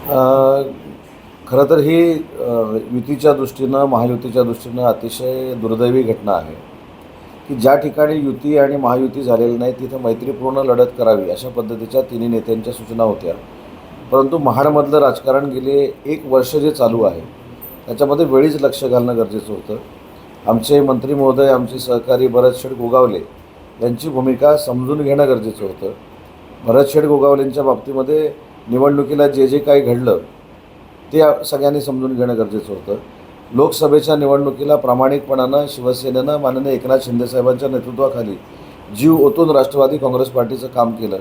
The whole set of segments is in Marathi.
खरं तर ही युतीच्या दृष्टीनं महायुतीच्या दृष्टीनं अतिशय दुर्दैवी घटना आहे की ज्या ठिकाणी युती आणि महायुती झालेली नाही तिथं मैत्रीपूर्ण लढत करावी अशा पद्धतीच्या तिन्ही नेत्यांच्या सूचना होत्या. परंतु महाडमधलं राजकारण गेले 1 वर्ष जे चालू आहे त्याच्यामध्ये वेळीच लक्ष घालणं गरजेचं होतं. आमचे मंत्री महोदय, आमचे सहकारी भरतशेठ गोगावले यांची भूमिका समजून घेणं गरजेचं होतं. भरतशेठ गोगावलेंच्या बाबतीमध्ये निवडणुकीला जे जे काही घडलं ते सगळ्यांनी समजून घेणं गरजेचं होतं. लोकसभेच्या निवडणुकीला प्रामाणिकपणानं शिवसेनेनं माननीय एकनाथ शिंदेसाहेबांच्या नेतृत्वाखाली जीव ओतून राष्ट्रवादी काँग्रेस पार्टीचं काम केलं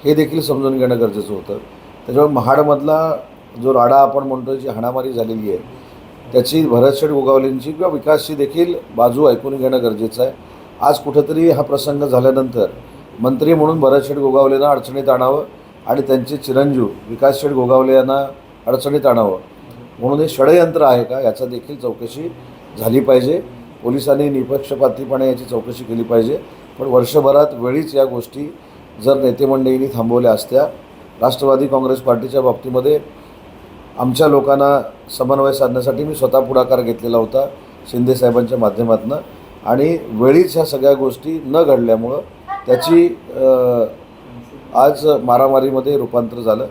हे देखील समजून घेणं गरजेचं होतं. त्याच्यामुळे महाडमधला जो राडा आपण म्हणतो, जी हाणामारी झालेली आहे त्याची भरतशेठ गोगावलेंची किंवा विकासची देखील बाजू ऐकून घेणं गरजेचं आहे. आज कुठंतरी हा प्रसंग झाल्यानंतर मंत्री म्हणून भरतशेठ गोगावलेंना अडचणीत आणावं आणि त्यांचे चिरंजीव विकासशेठ गोगावले यांना अडचणीत आणावं म्हणून हे षडयंत्र आहे का याचा देखील चौकशी झाली पाहिजे. पोलिसांनी निपक्षपातीपणे याची चौकशी केली पाहिजे. पण वर्षभरात वेळीच या गोष्टी जर नेतेमंडळींनी थांबवल्या असत्या, राष्ट्रवादी काँग्रेस पार्टीच्या बाबतीमध्ये आमच्या लोकांना समन्वय साधण्यासाठी मी स्वतः पुढाकार घेतलेला होता शिंदेसाहेबांच्या माध्यमातून आणि वेळीच ह्या सगळ्या गोष्टी न घडल्यामुळं त्याची आज मारामारीमध्ये रूपांतर झालं.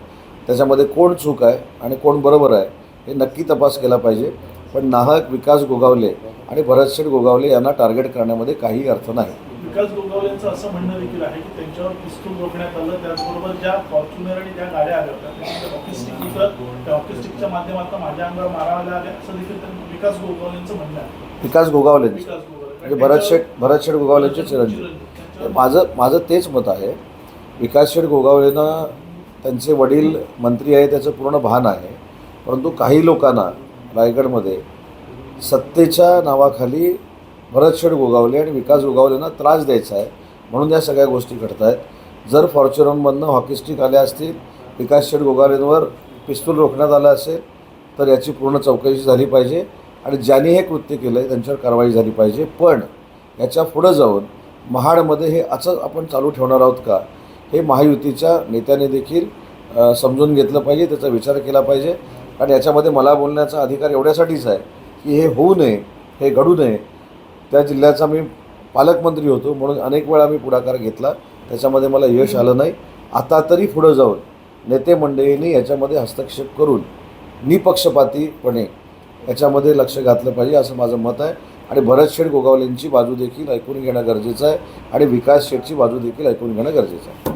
त्याच्यामध्ये कोण चूक आहे आणि कोण बरोबर आहे हे नक्की तपास केला पाहिजे. पण नाहक विकास गोगावले आणि भरतशेठ गोगावले यांना टार्गेट करण्यामध्ये काही अर्थ नाही. विकास गोगावलेंचं असं म्हणणं देखील आहे की त्यांच्यावर पिस्तूल रोखण्यात आलं, त्याचबरोबर ज्या फॉर्च्युनर आणि ज्या गाड्या आल्या होत्या त्या हॉकी स्टिकच्या माध्यमातून माझ्या अंगावर मारायला आल्या असं देखील विकास गोगावलेंचं म्हणणं आहे. विकास गोगावले म्हणजे भरतशेठ गोगावलेंचे चिरंजीव. माझं तेच मत आहे. विकासशेठ गोगावलेंना त्यांचे वडील मंत्री आहे त्याचं पूर्ण भान आहे. परंतु काही लोकांना रायगडमध्ये सत्तेच्या नावाखाली भरतशेठ गोगावले आणि विकास गोगावलेंना त्रास द्यायचा आहे म्हणून या सगळ्या गोष्टी घडत आहेत. जर फॉर्च्युनरमधनं हॉकी स्टिक आल्या असतील, विकासशेठ गोगावलेंवर पिस्तूल रोखण्यात आलं असेल तर याची पूर्ण चौकशी झाली पाहिजे आणि ज्यांनी हे कृत्य केलं आहे त्यांच्यावर कारवाई झाली पाहिजे. पण याच्या पुढं जाऊन महाडमध्ये हे असं आपण चालू ठेवणार आहोत का हे महायुतीच्या नेत्यांनी देखील समजून घेतलं पाहिजे, त्याचा विचार केला पाहिजे. आणि याच्यामध्ये मला बोलण्याचा अधिकार एवढ्यासाठीच आहे की हे होऊ नये, हे घडू नये. त्या जिल्ह्याचा मी पालकमंत्री होतो म्हणून अनेक वेळा मी पुढाकार घेतला, त्याच्यामध्ये मला यश आलं नाही. आता तरी पुढं जाऊन नेते मंडळींनी याच्यामध्ये हस्तक्षेप करून निपक्षपातीपणे याच्यामध्ये लक्ष घातलं पाहिजे असं माझं मत आहे. आणि भरतशेठ गोगावलेंची बाजू देखील ऐकून घेणं गरजेचं आहे आणि विकास शेठची बाजू देखील ऐकून घेणं गरजेचं आहे.